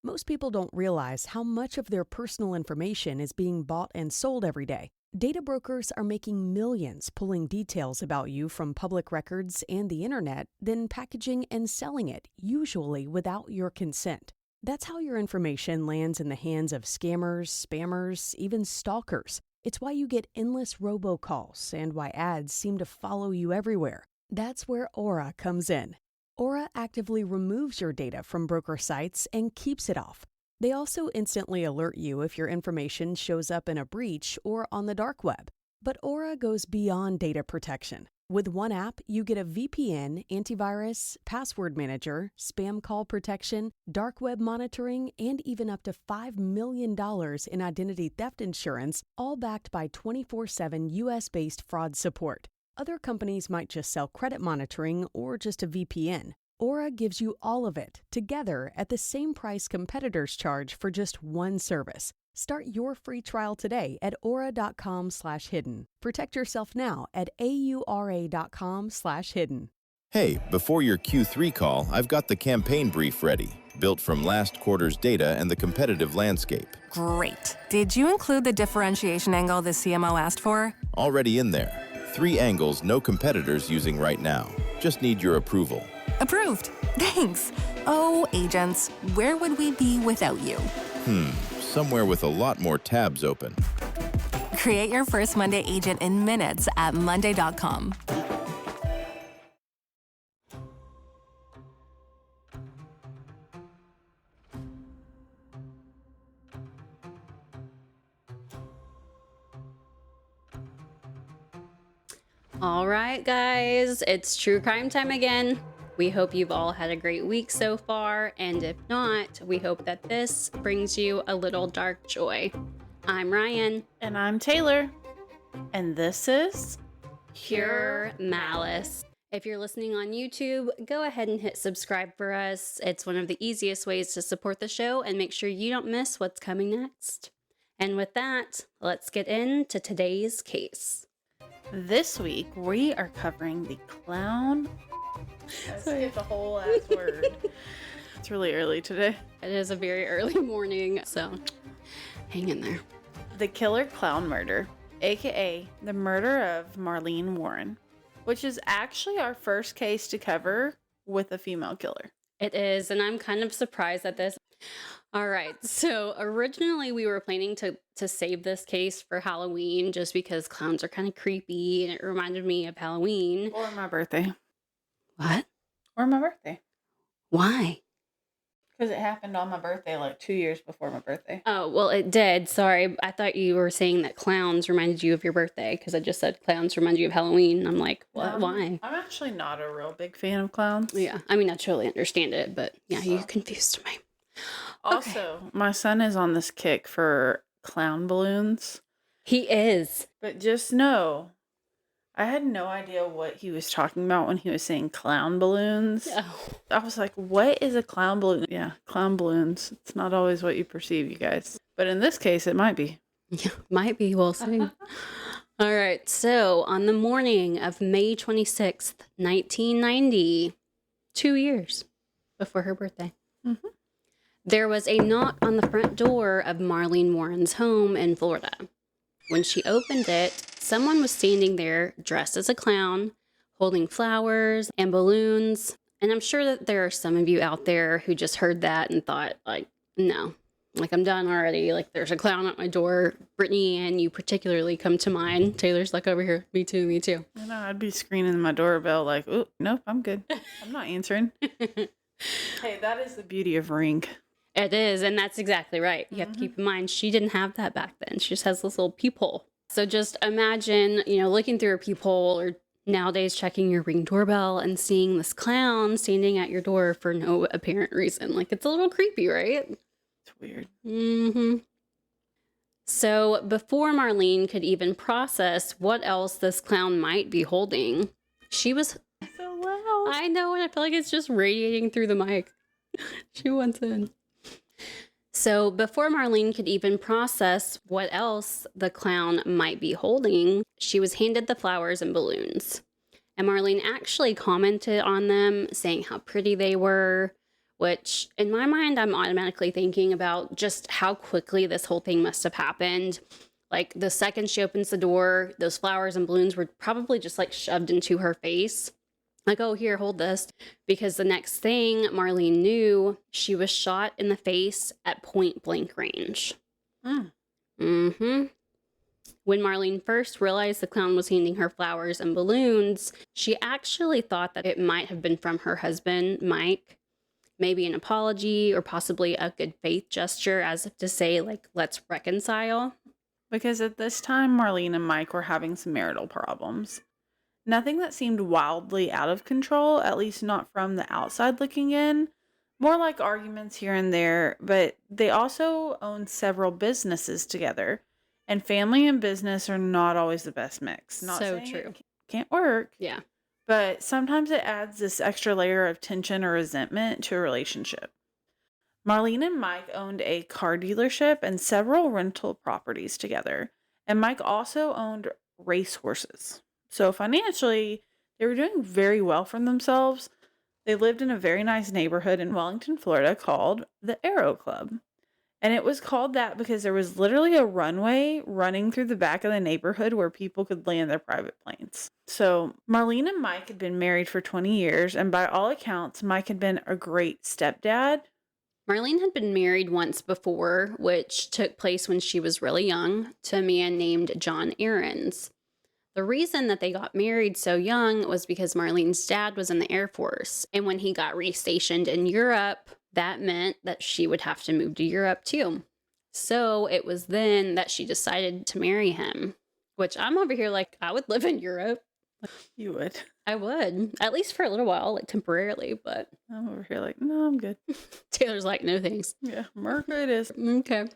Most people don't realize how much of their personal information is being bought and sold every day. Data brokers are making millions pulling details about you from public records and the internet, then packaging and selling it, usually without your consent. That's how your information lands in the hands of scammers, spammers, even stalkers. It's why you get endless robocalls and why ads seem to follow you everywhere. That's where Aura comes in. Aura actively removes your data from broker sites and keeps it off. They also instantly alert you if your information shows up in a breach or on the dark web. But Aura goes beyond data protection. With one app, you get a VPN, antivirus, password manager, spam call protection, dark web monitoring, and even up to $5 million in identity theft insurance, all backed by 24/7 US-based fraud support. Other companies might just sell credit monitoring or just a VPN. Aura gives you all of it, together at the same price competitors charge for just one service. Start your free trial today at aura.com/hidden. Protect yourself now at aura.com/hidden. Hey, before your Q3 call, I've got the campaign brief ready, built from last quarter's data and the competitive landscape. Great. Did you include the differentiation angle the CMO asked for? Already in there. 3 angles no competitors using right now. Just need your approval. Approved. Thanks. Oh, agents, where would we be without you? Somewhere with a lot more tabs open. Create your first Monday agent in minutes at monday.com. All right, guys, it's true crime time again. We hope you've all had a great week so far, and if not, we hope that this brings you a little dark joy. I'm Ryan. And I'm Taylor. And this is Pure Malice. If you're listening on YouTube, go ahead and hit subscribe for us. It's one of the easiest ways to support the show and make sure you don't miss what's coming next. And with that, let's get into today's case. This week we are covering the clown. I skipped a whole ass word. It's really early today. It is a very early morning, so hang in there. The killer clown murder, aka the murder of Marlene Warren, which is actually our first case to cover with a female killer. It is, and I'm kind of surprised at this. All right, so originally we were planning to save this case for Halloween just because clowns are kind of creepy and it reminded me of Halloween. Or my birthday. What? Or my birthday. Why? Because it happened on my birthday, like 2 years before my birthday. Oh, well, it did. Sorry. I thought you were saying that clowns reminded you of your birthday because I just said clowns remind you of Halloween. I'm like, what? Why? I'm actually not a real big fan of clowns. Yeah, I mean, I totally understand it, but yeah, you confused me. Also, my son is on this kick for clown balloons. He is. But just know, I had no idea what he was talking about when he was saying clown balloons. Oh. I was like, what is a clown balloon? Yeah, clown balloons. It's not always what you perceive, you guys. But in this case, it might be. Yeah, might be. We'll see. All right. So on the morning of May 26th, 1990, 2 years before her birthday, there was a knock on the front door of Marlene Warren's home in Florida. When she opened it, someone was standing there dressed as a clown, holding flowers and balloons. And I'm sure that there are some of you out there who just heard that and thought, like, no, like, I'm done already. Like, there's a clown at my door. Brittany and you particularly come to mind. Taylor's like, over here. Me too, me too. You know, I'd be screening my doorbell like, oh, nope, I'm good. I'm not answering. Hey, that is the beauty of Ring. It is, and that's exactly right. You have to keep in mind, she didn't have that back then. She just has this little peephole. So just imagine, looking through a peephole or nowadays checking your Ring doorbell and seeing this clown standing at your door for no apparent reason. Like, it's a little creepy, right? It's weird. So before Marlene could even process what else this clown might be holding, she was... So loud. I know, and I feel like it's just radiating through the mic. She wants in. So before Marlene could even process what else the clown might be holding, she was handed the flowers and balloons. And Marlene actually commented on them, saying how pretty they were, which in my mind, I'm automatically thinking about just how quickly this whole thing must have happened. Like the second she opens the door, those flowers and balloons were probably just like shoved into her face. Like, oh, here, hold this. Because the next thing Marlene knew, she was shot in the face at point blank range. Mm-hmm. When Marlene first realized the clown was handing her flowers and balloons, she actually thought that it might have been from her husband, Mike. Maybe an apology or possibly a good faith gesture as if to say, like, let's reconcile. Because at this time, Marlene and Mike were having some marital problems. Nothing that seemed wildly out of control, at least not from the outside looking in. More like arguments here and there, but they also own several businesses together. And family and business are not always the best mix. Not So saying true. it can't work, Yeah. but sometimes it adds this extra layer of tension or resentment to a relationship. Marlene and Mike owned a car dealership and several rental properties together. And Mike also owned racehorses. So financially, they were doing very well for themselves. They lived in a very nice neighborhood in Wellington, Florida called the Aero Club. And it was called that because there was literally a runway running through the back of the neighborhood where people could land their private planes. So Marlene and Mike had been married for 20 years, and by all accounts, Mike had been a great stepdad. Marlene had been married once before, which took place when she was really young, to a man named John Aarons. The reason that they got married so young was because Marlene's dad was in the Air Force, and when he got restationed in Europe, that meant that she would have to move to Europe too. So it was then that she decided to marry him, which I'm over here like, I would live in Europe. You would. I would, at least for a little while, like temporarily, but I'm over here like, no, I'm good. Taylor's like, no thanks. Yeah, America it is. Okay.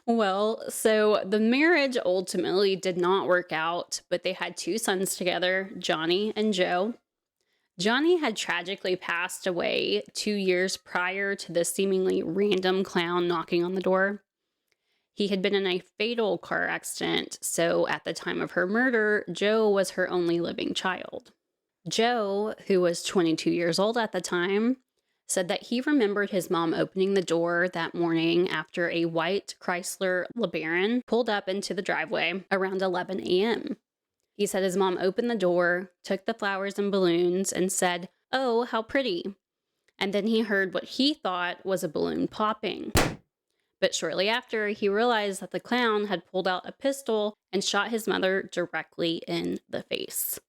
Well, so the marriage ultimately did not work out, but they had two sons together, Johnny and Joe. Johnny had tragically passed away 2 years prior to the seemingly random clown knocking on the door. He had been in a fatal car accident, so at the time of her murder, Joe was her only living child. Joe, who was 22 years old at the time, said that he remembered his mom opening the door that morning after a white Chrysler LeBaron pulled up into the driveway around 11 a.m. He said his mom opened the door, took the flowers and balloons, and said, "Oh, how pretty." And then he heard what he thought was a balloon popping. But shortly after, he realized that the clown had pulled out a pistol and shot his mother directly in the face,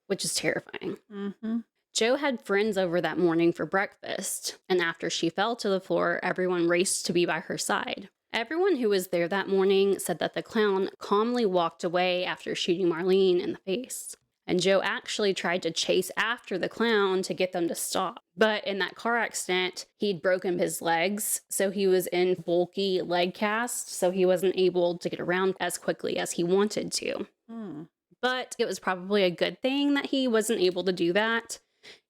which is terrifying. Mm-hmm. Joe had friends over that morning for breakfast, and after she fell to the floor, everyone raced to be by her side. Everyone who was there that morning said that the clown calmly walked away after shooting Marlene in the face. And Joe actually tried to chase after the clown to get them to stop. But in that car accident, he'd broken his legs, so he was in bulky leg cast, so he wasn't able to get around as quickly as he wanted to. But it was probably a good thing that he wasn't able to do that.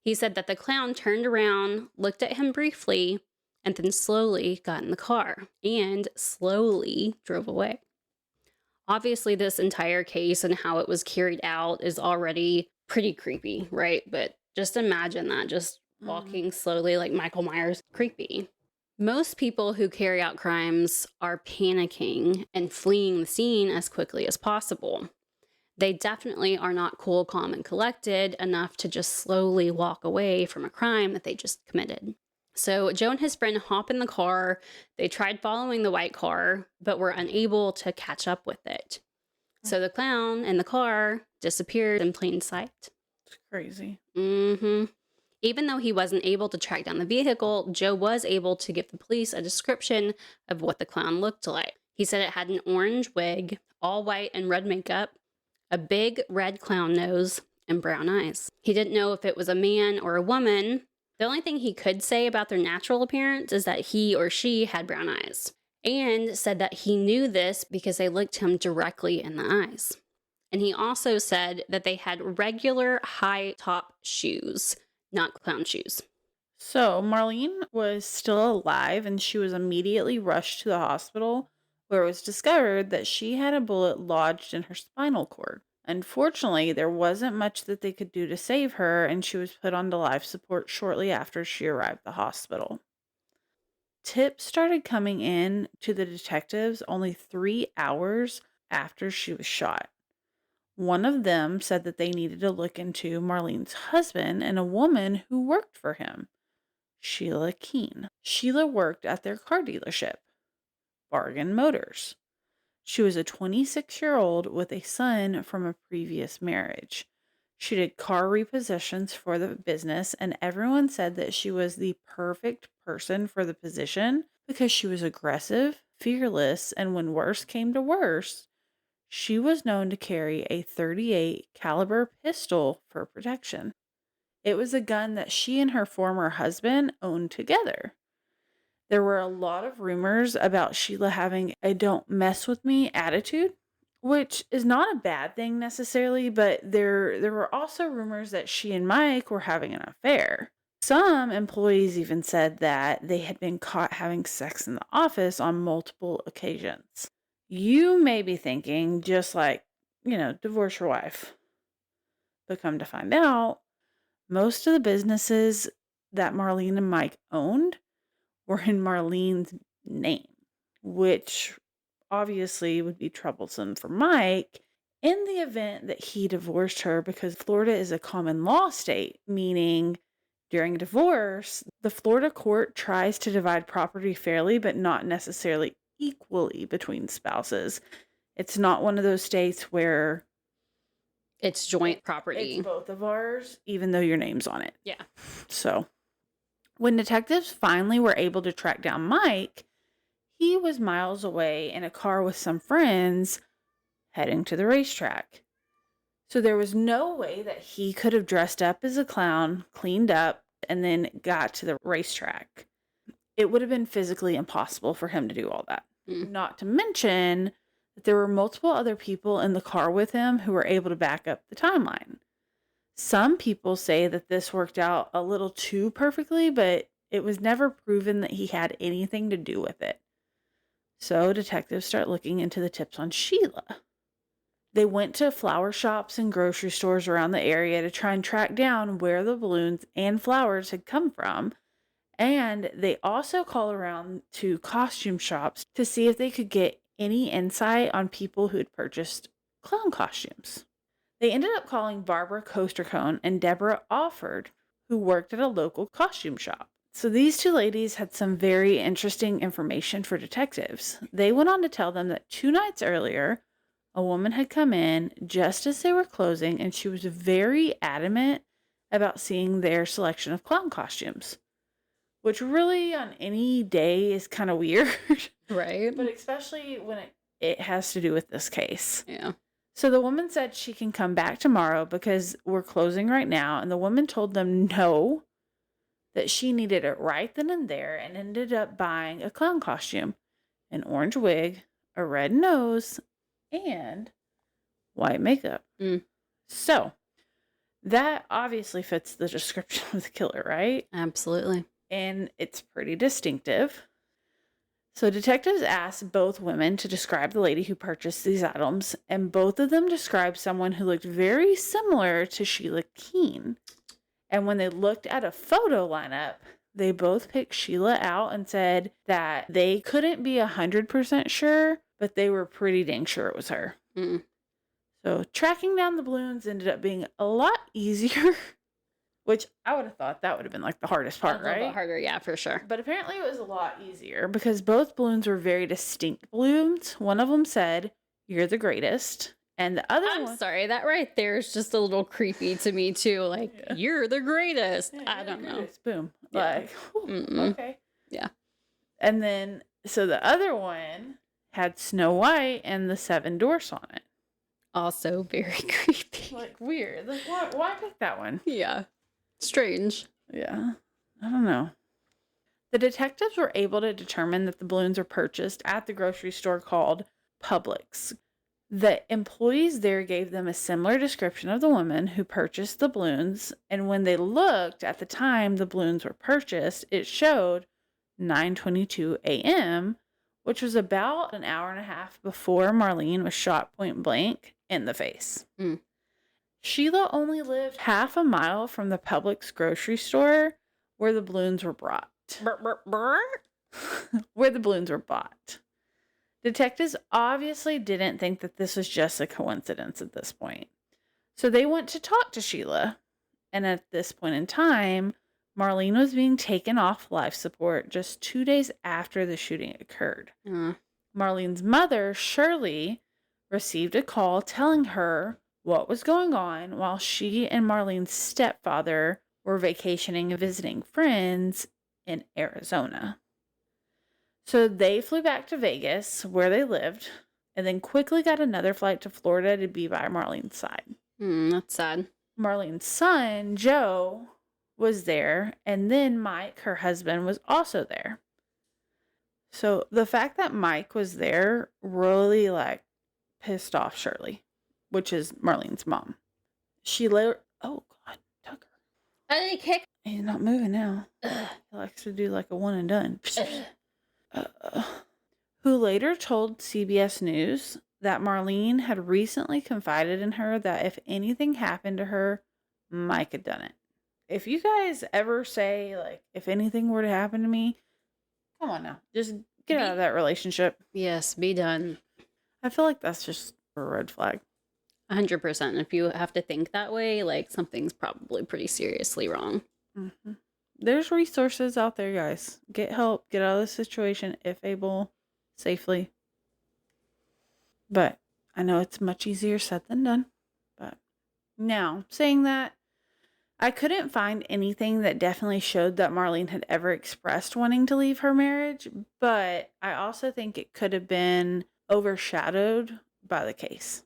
He said that the clown turned around, looked at him briefly, and then slowly got in the car and slowly drove away. Obviously, this entire case and how it was carried out is already pretty creepy, right? But just imagine that, just walking slowly like Michael Myers, creepy. Most people who carry out crimes are panicking and fleeing the scene as quickly as possible. They definitely are not cool, calm, and collected enough to just slowly walk away from a crime that they just committed. So Joe and his friend hop in the car. They tried following the white car, but were unable to catch up with it. So the clown and the car disappeared in plain sight. It's crazy. Even though he wasn't able to track down the vehicle, Joe was able to give the police a description of what the clown looked like. He said it had an orange wig, all white and red makeup, a big red clown nose, and brown eyes. He didn't know if it was a man or a woman. The only thing he could say about their natural appearance is that he or she had brown eyes, and said that he knew this because they looked him directly in the eyes. And he also said that they had regular high-top shoes, not clown shoes. So Marlene was still alive, and she was immediately rushed to the hospital, where it was discovered that she had a bullet lodged in her spinal cord. Unfortunately, there wasn't much that they could do to save her, and she was put onto life support shortly after she arrived at the hospital. Tips started coming in to the detectives only 3 hours after she was shot. One of them said that they needed to look into Marlene's husband and a woman who worked for him, Sheila Keene. Sheila worked at their car dealership, Bargain Motors. She was a 26-year-old with a son from a previous marriage. She did car repossessions for the business, and everyone said that she was the perfect person for the position because she was aggressive, fearless, and when worse came to worse, she was known to carry a .38 caliber pistol for protection. It was a gun that she and her former husband owned together. There were a lot of rumors about Sheila having a don't mess with me attitude, which is not a bad thing necessarily, but there were also rumors that she and Mike were having an affair. Some employees even said that they had been caught having sex in the office on multiple occasions. You may be thinking, just like, divorce your wife. But come to find out, most of the businesses that Marlene and Mike owned were in Marlene's name, which obviously would be troublesome for Mike in the event that he divorced her, because Florida is a common law state, meaning during divorce, the Florida court tries to divide property fairly, but not necessarily equally between spouses. It's not one of those states where It's joint property. it's both of ours, even though your name's on it. Yeah. So when detectives finally were able to track down Mike, he was miles away in a car with some friends heading to the racetrack. So there was no way that he could have dressed up as a clown, cleaned up, and then got to the racetrack. It would have been physically impossible for him to do all that. Not to mention that there were multiple other people in the car with him who were able to back up the timeline. Some people say that this worked out a little too perfectly, but it was never proven that he had anything to do with it. So detectives start looking into the tips on Sheila. They went to flower shops and grocery stores around the area to try and track down where the balloons and flowers had come from. And they also called around to costume shops to see if they could get any insight on people who had purchased clown costumes. They ended up calling Barbara Costercone and Deborah Offord, who worked at a local costume shop. So these two ladies had some very interesting information for detectives. They went on to tell them that 2 nights earlier, a woman had come in just as they were closing, and she was very adamant about seeing their selection of clown costumes, which really on any day is kind of weird. Right. But especially when it has to do with this case. Yeah. So the woman said she can come back tomorrow because we're closing right now. And the woman told them no, that she needed it right then and there, and ended up buying a clown costume, an orange wig, a red nose, and white makeup. So that obviously fits the description of the killer, right? Absolutely. And it's pretty distinctive. So detectives asked both women to describe the lady who purchased these items, and both of them described someone who looked very similar to Sheila Keene. And when they looked at a photo lineup, they both picked Sheila out and said that they couldn't be 100% sure, but they were pretty dang sure it was her. So tracking down the balloons ended up being a lot easier, which I would have thought that would have been like the hardest part, A little right? bit harder, yeah, for sure. But apparently it was a lot easier because both balloons were very distinct balloons. One of them said, "You're the greatest." And the other I'm one... sorry, that right there is just a little creepy to me too. Like, you're the greatest. Yeah, I you're don't the know. greatest. Boom. Yeah. Like, whew, okay. Yeah. And then, so the other one had Snow White and the 7 dwarfs on it. Also very creepy. Like, weird. Like, why pick that one? Yeah. Strange. Yeah. I don't know. The detectives were able to determine that the balloons were purchased at the grocery store called Publix. The employees there gave them a similar description of the woman who purchased the balloons, and when they looked at the time the balloons were purchased, it showed 9:22 a.m., which was about an hour and a half before Marlene was shot point blank in the face. Sheila only lived half a mile from the Publix grocery store where the balloons were brought. where the balloons were bought. Detectives obviously didn't think that this was just a coincidence at this point. So they went to talk to Sheila. And at this point in time, Marlene was being taken off life support just 2 days after the shooting occurred. Marlene's mother, Shirley, received a call telling her what was going on while she and Marlene's stepfather were vacationing and visiting friends in Arizona. So they flew back to Vegas, where they lived, and then quickly got another flight to Florida to be by Marlene's side. That's sad. Marlene's son, Joe, was there, and then Mike, her husband, was also there. So the fact that Mike was there really, pissed off Shirley, which is Marlene's mom. She oh, God, Tucker. I didn't kick. He's not moving now. He likes to do a one and done. Who later told CBS News that Marlene had recently confided in her that if anything happened to her, Mike had done it. If you guys ever say, if anything were to happen to me, come on now. Just get out of that relationship. Yes, be done. I feel like that's just a red flag. 100%. If you have to think that way, something's probably pretty seriously wrong. Mm-hmm. There's resources out there, guys. Get help. Get out of the situation if able, safely. But I know it's much easier said than done. But now, saying that, I couldn't find anything that definitely showed that Marlene had ever expressed wanting to leave her marriage. But I also think it could have been overshadowed by the case.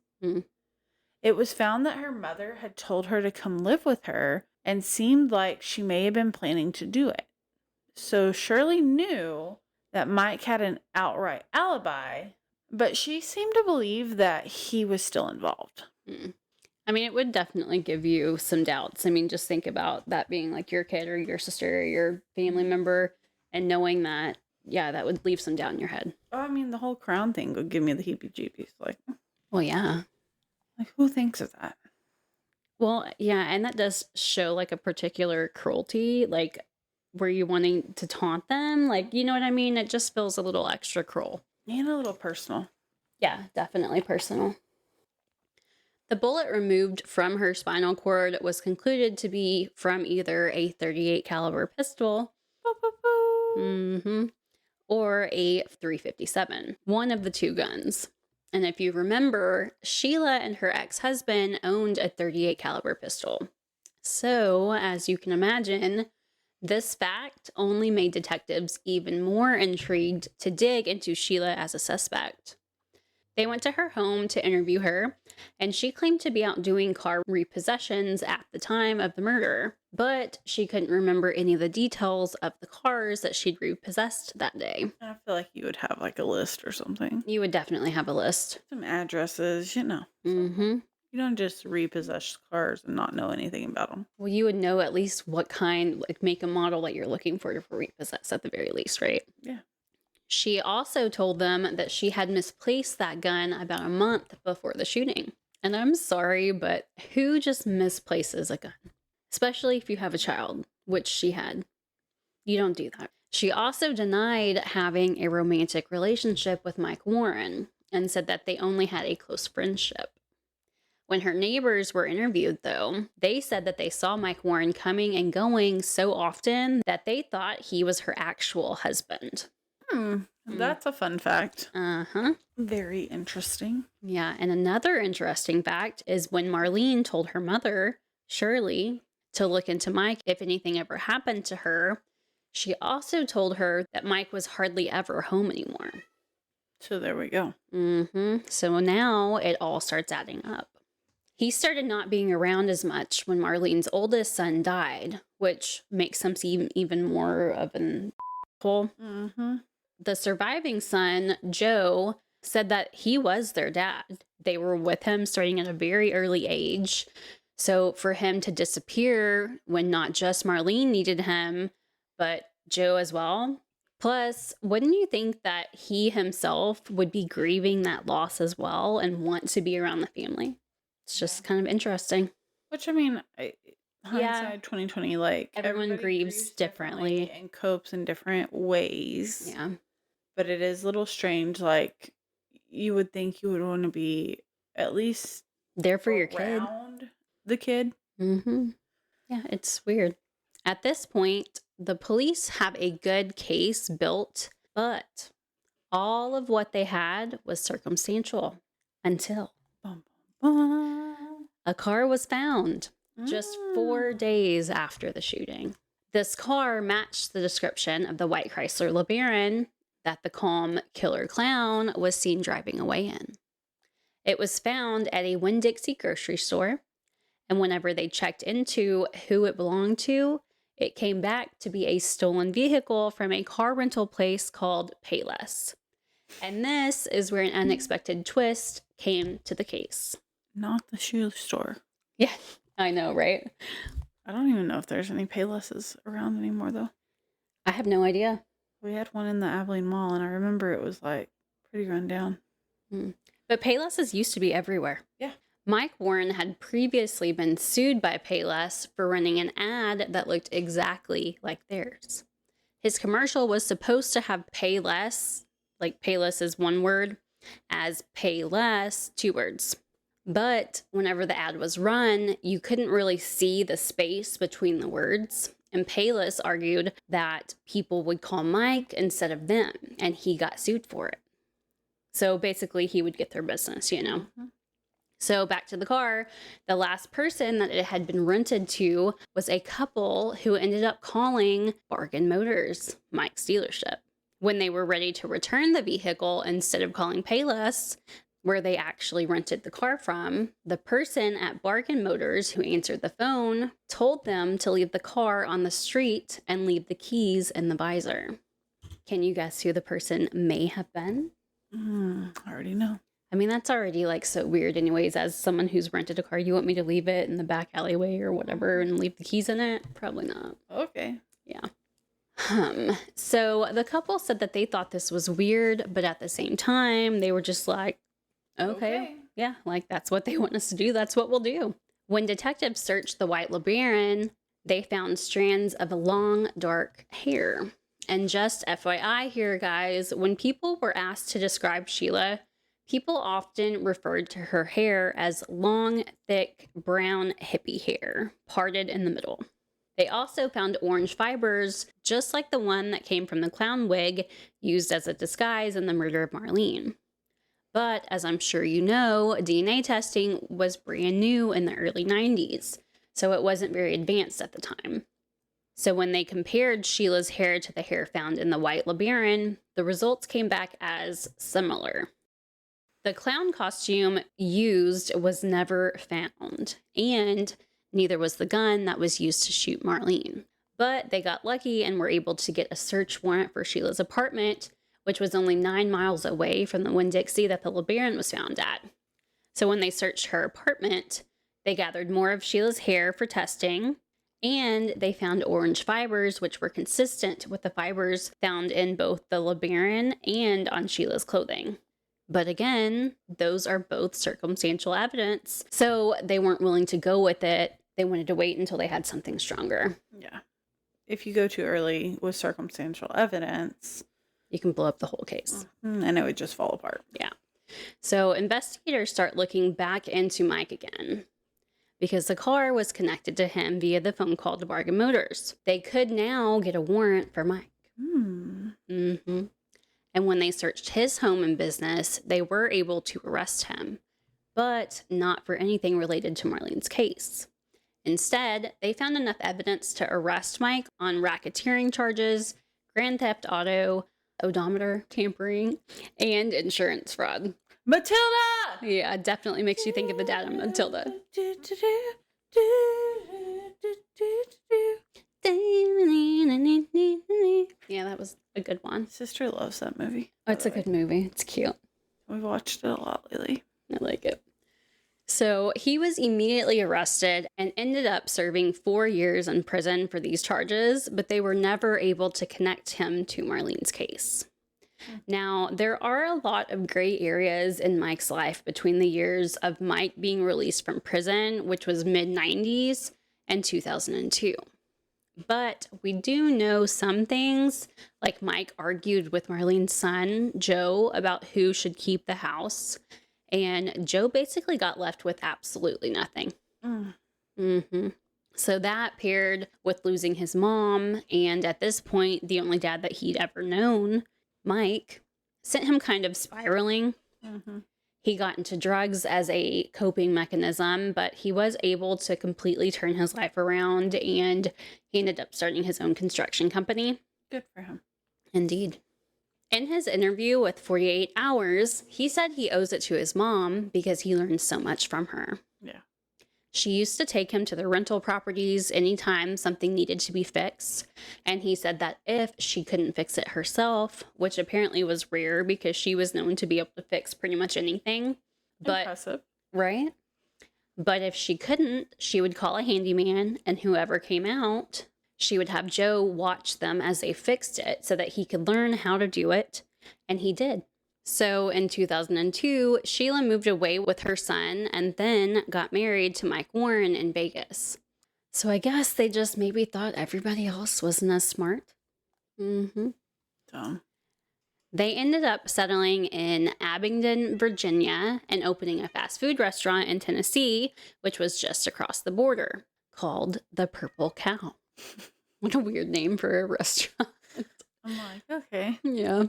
It was found that her mother had told her to come live with her and seemed like she may have been planning to do it. So Shirley knew that Mike had an outright alibi, but she seemed to believe that he was still involved. I mean, it would definitely give you some doubts. I mean, just think about that being your kid or your sister or your family member and knowing that, yeah, that would leave some doubt in your head. Oh, I mean, the whole crown thing would give me the heebie-jeebies. Well, yeah. Who thinks of that? Well, yeah, and that does show a particular cruelty, were you wanting to taunt them? You know what I mean? It just feels a little extra cruel. And a little personal. Yeah, definitely personal. The bullet removed from her spinal cord was concluded to be from either a .38 caliber pistol or a .357, one of the two guns. And if you remember, Sheila and her ex-husband owned a .38 caliber pistol. So, as you can imagine, this fact only made detectives even more intrigued to dig into Sheila as a suspect. They went to her home to interview her, and she claimed to be out doing car repossessions at the time of the murder, but she couldn't remember any of the details of the cars that she'd repossessed that day. I feel like you would have a list or something. You would definitely have a list. Some addresses, You don't just repossess cars and not know anything about them. Well, you would know at least what kind, make and model that you're looking for to repossess at the very least, right? Yeah. She also told them that she had misplaced that gun about a month before the shooting. And I'm sorry, but who just misplaces a gun? Especially if you have a child, which she had. You don't do that. She also denied having a romantic relationship with Mike Warren and said that they only had a close friendship. When her neighbors were interviewed, though, they said that they saw Mike Warren coming and going so often that they thought he was her actual husband. That's a fun fact. Uh-huh. Very interesting. Yeah, and another interesting fact is when Marlene told her mother, Shirley, to look into Mike if anything ever happened to her, she also told her that Mike was hardly ever home anymore. So there we go. So now it all starts adding up. He started not being around as much when Marlene's oldest son died, which makes him seem even more of an asshole. The surviving son, Joe, said that he was their dad. They were with him starting at a very early age. So for him to disappear when not just Marlene needed him, but Joe as well. Plus, wouldn't you think that he himself would be grieving that loss as well and want to be around the family? It's just kind of interesting. Which, I mean, hindsight 2020, like Everyone everybody grieves differently. and copes in different ways. Yeah. But it is a little strange. Like, you would think you would want to be at least There for your kid. around the kid. Mm-hmm. Yeah, it's weird. At this point, the police have a good case built, but all of what they had was circumstantial until Bum, bum, a car was found bum. just 4 days after the shooting. This car matched the description of the white Chrysler LeBaron that the calm killer clown was seen driving away in. It was found at a Winn-Dixie grocery store, and whenever they checked into who it belonged to, it came back to be a stolen vehicle from a car rental place called Payless. And this is where an unexpected twist came to the case. Not the shoe store. Yeah, I know, right? I don't even know if there's any Paylesses around anymore, though. I have no idea. We had one in the Abilene Mall, and I remember it was like pretty run down. But Paylesses used to be everywhere. Yeah. Mike Warren had previously been sued by Payless for running an ad that looked exactly like theirs. His commercial was supposed to have pay less, like Payless is one word, as pay less, 2 words. But whenever the ad was run, you couldn't really see the space between the words. And Payless argued that people would call Mike instead of them, and he got sued for it. So basically, he would get their business, you know. Mm-hmm. So back to the car, the last person that it had been rented to was a couple who ended up calling Bargain Motors, Mike's dealership. When they were ready to return the vehicle, instead of calling Payless, where they actually rented the car from, the person at Bargain Motors who answered the phone told them to leave the car on the street and leave the keys in the visor. Can you guess who the person may have been? I already know. I mean, that's already like so weird anyways. As someone who's rented a car, you want me to leave it in the back alleyway or whatever and leave the keys in it? Probably not. Okay. Yeah. So the couple said that they thought this was weird, but at the same time, they were just like, okay. Yeah, like that's what they want us to do. That's what we'll do. When detectives searched the white LeBaron, they found strands of long, dark hair. And just FYI here, guys, when people were asked to describe Sheila, people often referred to her hair as long, thick, brown hippie hair, parted in the middle. They also found orange fibers, just like the one that came from the clown wig used as a disguise in the murder of Marlene. But as I'm sure you know, DNA testing was brand new in the early 90s, so it wasn't very advanced at the time. So when they compared Sheila's hair to the hair found in the white LeBaron, the results came back as similar. The clown costume used was never found, and neither was the gun that was used to shoot Marlene. But they got lucky and were able to get a search warrant for Sheila's apartment, which was only 9 miles away from the Winn-Dixie that the LeBaron was found at. So when they searched her apartment, they gathered more of Sheila's hair for testing, and they found orange fibers, which were consistent with the fibers found in both the LeBaron and on Sheila's clothing. But again, those are both circumstantial evidence, so they weren't willing to go with it. They wanted to wait until they had something stronger. Yeah. If you go too early with circumstantial evidence, you can blow up the whole case. And it would just fall apart. Yeah. So investigators start looking back into Mike again, because the car was connected to him via the phone call to Bargain Motors. They could now get a warrant for Mike. Mm-hmm. And when they searched his home and business, they were able to arrest him, but not for anything related to Marlene's case. Instead, they found enough evidence to arrest Mike on racketeering charges, grand theft auto, odometer tampering, and insurance fraud. Matilda! Yeah, it definitely makes you think of the dad of Matilda. Yeah, that was a good one. Sister loves that movie. Oh, it's a good movie. It's cute. We've watched it a lot lately. I like it. So he was immediately arrested and ended up serving 4 years in prison for these charges, but they were never able to connect him to Marlene's case. Now, there are a lot of gray areas in Mike's life between the years of Mike being released from prison, which was mid-90s, and 2002. But we do know some things, like Mike argued with Marlene's son, Joe, about who should keep the house. And Joe basically got left with absolutely nothing. So that paired with losing his mom, and at this point, the only dad that he'd ever known, Mike, sent him kind of spiraling. He got into drugs as a coping mechanism, but he was able to completely turn his life around, and he ended up starting his own construction company. Good for him. Indeed. In his interview with 48 Hours, he said he owes it to his mom because he learned so much from her. Yeah. She used to take him to the rental properties anytime something needed to be fixed. And he said that if she couldn't fix it herself, which apparently was rare because she was known to be able to fix pretty much anything. But, impressive. Right? But if she couldn't, she would call a handyman, and whoever came out, she would have Joe watch them as they fixed it so that he could learn how to do it. And he did. So in 2002, Sheila moved away with her son and then got married to Mike Warren in Vegas. So I guess they just maybe thought everybody else wasn't as smart. Dumb. They ended up settling in Abingdon, Virginia, and opening a fast food restaurant in Tennessee, which was just across the border, called the Purple Cow. What a weird name for a restaurant. I'm like, okay. Yeah.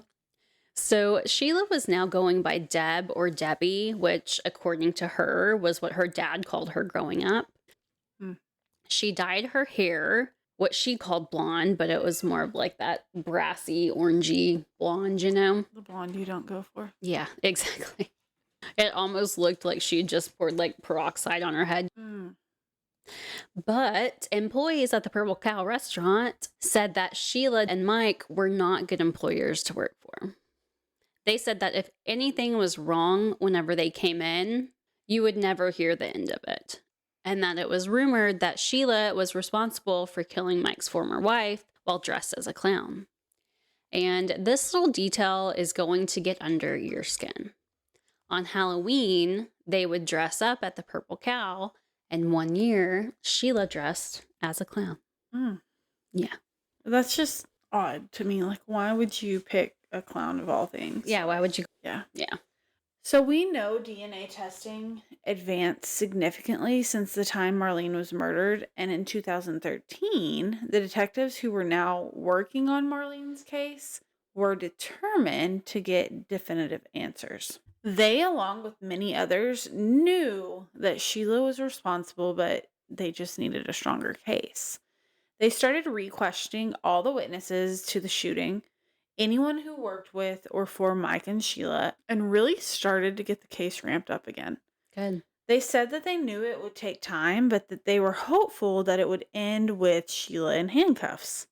So Sheila was now going by Deb or Debbie, which, according to her, was what her dad called her growing up. She dyed her hair, what she called blonde, but it was more of like that brassy, orangey blonde, you know? The blonde you don't go for. Yeah, exactly. It almost looked like she just poured like peroxide on her head. But employees at the Purple Cow restaurant said that Sheila and Mike were not good employers to work for. They said that if anything was wrong whenever they came in, you would never hear the end of it. And that it was rumored that Sheila was responsible for killing Mike's former wife while dressed as a clown. And this little detail is going to get under your skin. On Halloween, they would dress up at the Purple Cow, and one year, Sheila dressed as a clown. Yeah. That's just odd to me. Like, why would you pick a clown of all things? Yeah, why would you? Yeah. Yeah. So we know DNA testing advanced significantly since the time Marlene was murdered. And in 2013, the detectives who were now working on Marlene's case were determined to get definitive answers. They, along with many others, knew that Sheila was responsible, but they just needed a stronger case. They started re-questioning all the witnesses to the shooting, anyone who worked with or for Mike and Sheila, and really started to get the case ramped up again. Good. They said that they knew it would take time, but that they were hopeful that it would end with Sheila in handcuffs.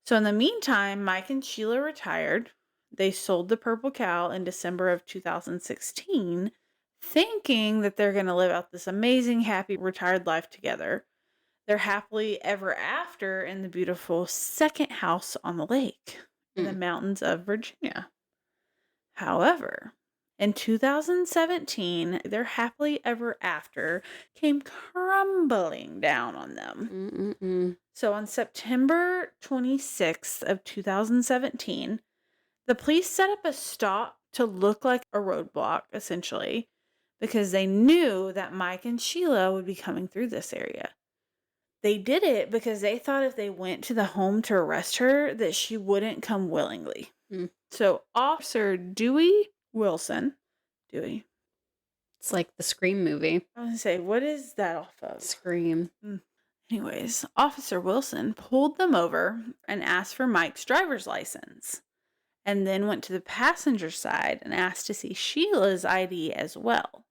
So in the meantime, Mike and Sheila retired. They sold the Purple Cow in December of 2016, thinking that they're going to live out this amazing, happy, retired life together. They're happily ever after in the beautiful second house on the lake in the mountains of Virginia. However, in 2017, their happily ever after came crumbling down on them. So on September 26th of 2017, the police set up a stop to look like a roadblock, essentially, because they knew that Mike and Sheila would be coming through this area. They did it because they thought if they went to the home to arrest her, that she wouldn't come willingly. So Officer Dewey Wilson, Dewey. It's like the Scream movie. I was going to say, what is that off of? Scream. Anyways, Officer Wilson pulled them over and asked for Mike's driver's license, and then went to the passenger side and asked to see Sheila's ID as well.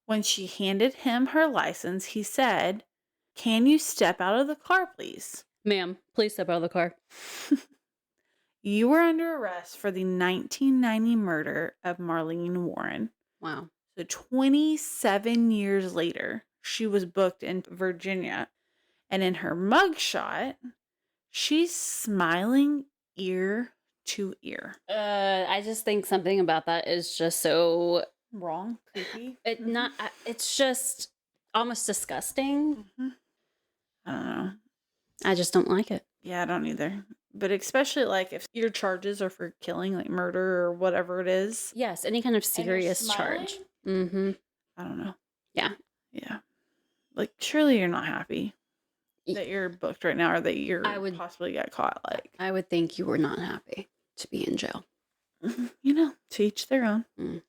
When she handed him her license, he said, "Can you step out of the car, please?" Ma'am, please step out of the car. You were under arrest for the 1990 murder of Marlene Warren. Wow. So 27 years later, she was booked in Virginia. And in her mugshot, she's smiling ear to ear. I just think something about that is just so Wrong, creepy. it's just almost disgusting. I don't know. I just don't like it. Yeah, I don't either. But especially like if your charges are for killing, like murder or whatever it is. Yes, any kind of And you're serious charge. Mm-hmm. I don't know. Yeah. Yeah. Like, surely you're not happy that you're booked right now or that you're possibly got caught. Like, I would think you were not happy to be in jail. you know, to each their own. Mm.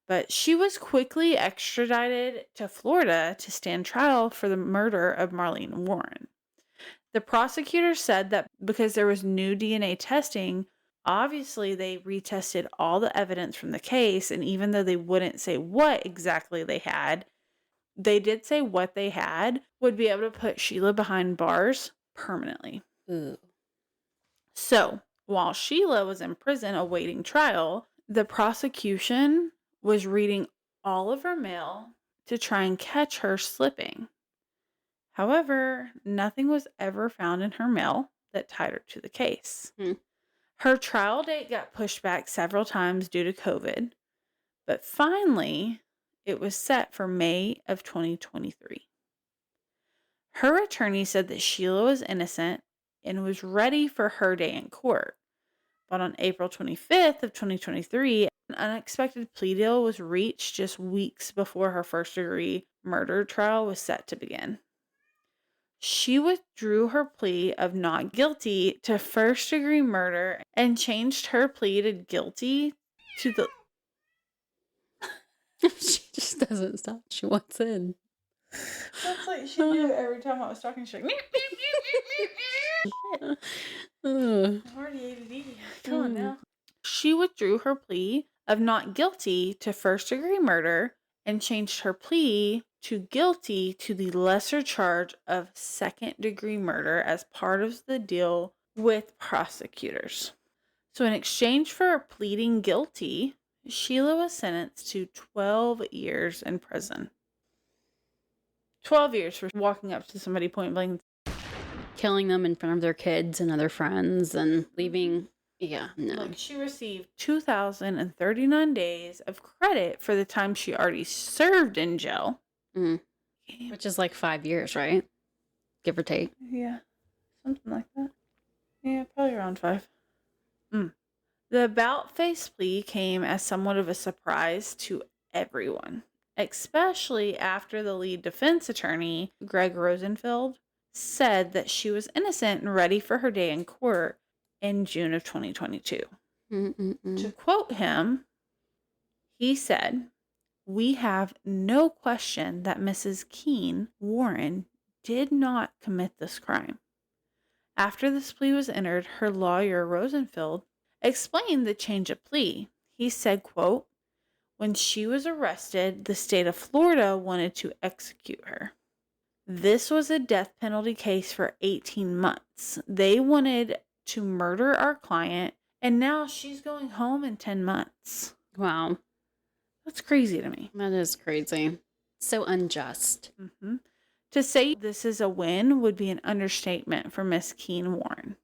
But she was quickly extradited to Florida to stand trial for the murder of Marlene Warren. The prosecutor said that because there was new DNA testing, obviously they retested all the evidence from the case, and even though they wouldn't say what exactly they had, they did say what they had would be able to put Sheila behind bars permanently. Ooh. So, while Sheila was in prison awaiting trial, the prosecution was reading all of her mail to try and catch her slipping. However, nothing was ever found in her mail that tied her to the case. Her trial date got pushed back several times due to COVID, but finally, it was set for May of 2023. Her attorney said that Sheila was innocent and was ready for her day in court. But on April 25th of 2023, an unexpected plea deal was reached just weeks before her first-degree murder trial was set to begin. She withdrew her plea of not guilty to first-degree murder and changed her plea to guilty to the... She just doesn't stop. She wants in. That's like she knew every time I was talking. She's like, I'm already ADD. Come on now. She withdrew her plea of not guilty to first-degree murder and changed her plea to guilty to the lesser charge of second-degree murder as part of the deal with prosecutors. So in exchange for pleading guilty, Sheila was sentenced to 12 years in prison. 12 years for walking up to somebody point blank. Killing them in front of their kids and other friends and leaving. Yeah, no. Look, she received 2,039 days of credit for the time she already served in jail. Which is like 5 years, right? Give or take. Yeah, something like that. Yeah, probably around 5. The about-face plea came as somewhat of a surprise to everyone, especially after the lead defense attorney, Greg Rosenfeld, said that she was innocent and ready for her day in court in June of 2022. To quote him, he said, "We have no question that Mrs. Keene Warren did not commit this crime." After this plea was entered, her lawyer, Rosenfeld, explained the change of plea. He said, quote, "When she was arrested, the state of Florida wanted to execute her. This was a death penalty case for 18 months. They wanted to murder our client, and now she's going home in 10 months. Wow. That's crazy to me. That is crazy. So unjust. To say this is a win would be an understatement for Miss Keene Warren.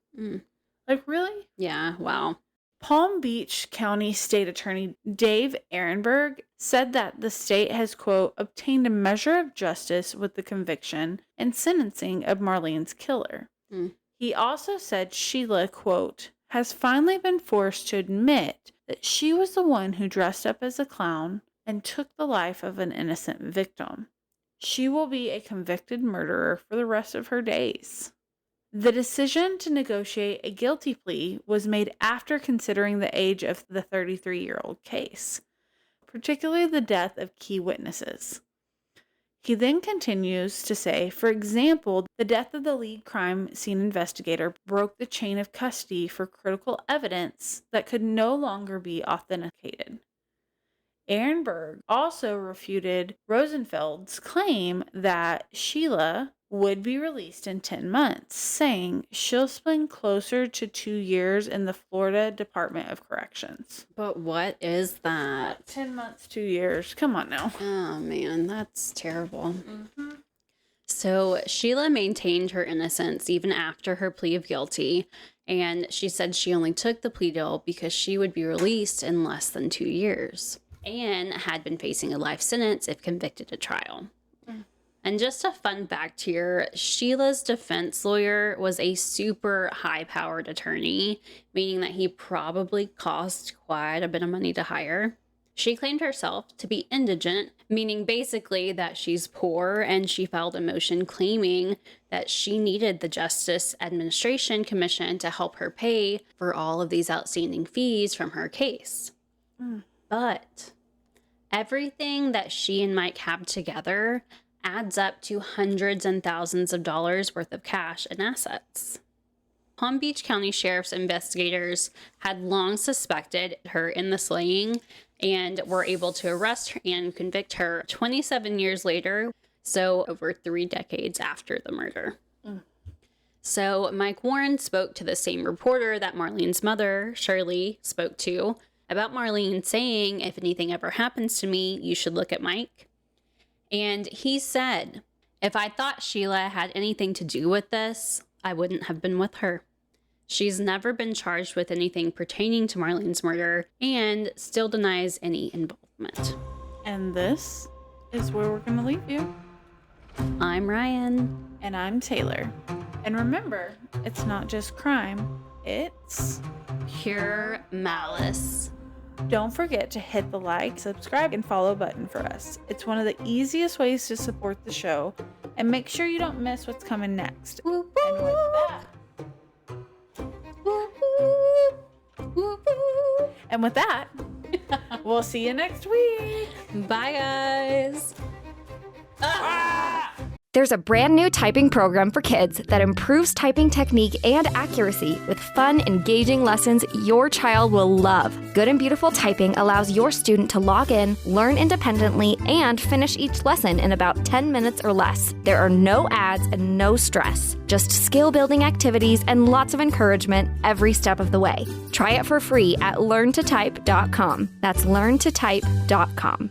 Like, really? Yeah, wow. Palm Beach County State Attorney Dave Ehrenberg said that the state has, quote, obtained a measure of justice with the conviction and sentencing of Marlene's killer. He also said Sheila, quote, has finally been forced to admit that she was the one who dressed up as a clown and took the life of an innocent victim. She will be a convicted murderer for the rest of her days. The decision to negotiate a guilty plea was made after considering the age of the 33-year-old case, particularly the death of key witnesses. He then continues to say, for example, the death of the lead crime scene investigator broke the chain of custody for critical evidence that could no longer be authenticated. Ehrenberg also refuted Rosenfeld's claim that Sheila would be released in 10 months, saying she'll spend closer to 2 years in the Florida Department of Corrections. But what is that? 10 months, 2 years. Come on now. Oh, man, that's terrible. So Sheila maintained her innocence even after her plea of guilty, and she said she only took the plea deal because she would be released in less than 2 years and had been facing a life sentence if convicted at trial. And just a fun fact here, Sheila's defense lawyer was a super high-powered attorney, meaning that he probably cost quite a bit of money to hire. She claimed herself to be indigent, meaning basically that she's poor, and she filed a motion claiming that she needed the Justice Administration Commission to help her pay for all of these outstanding fees from her case. But everything that she and Mike have together adds up to hundreds and thousands of dollars worth of cash and assets. Palm Beach County Sheriff's investigators had long suspected her in the slaying and were able to arrest her and convict her 27 years later, so over 3 decades after the murder. So Mike Warren spoke to the same reporter that Marlene's mother, Shirley, spoke to about Marlene, saying, if anything ever happens to me, you should look at Mike. And he said, if I thought Sheila had anything to do with this, I wouldn't have been with her. She's never been charged with anything pertaining to Marlene's murder and still denies any involvement. And this is where we're going to leave you. I'm Ryan. And I'm Taylor. And remember, it's not just crime, it's Pure Malice. Don't forget to hit the like, subscribe, and follow button for us. It's one of the easiest ways to support the show. And make sure you don't miss what's coming next. And with that, we'll see you next week. Bye, guys. There's a brand new typing program for kids that improves typing technique and accuracy with fun, engaging lessons your child will love. Good and Beautiful Typing allows your student to log in, learn independently, and finish each lesson in about 10 minutes or less. There are no ads and no stress, just skill-building activities and lots of encouragement every step of the way. Try it for free at learntotype.com. That's learntotype.com.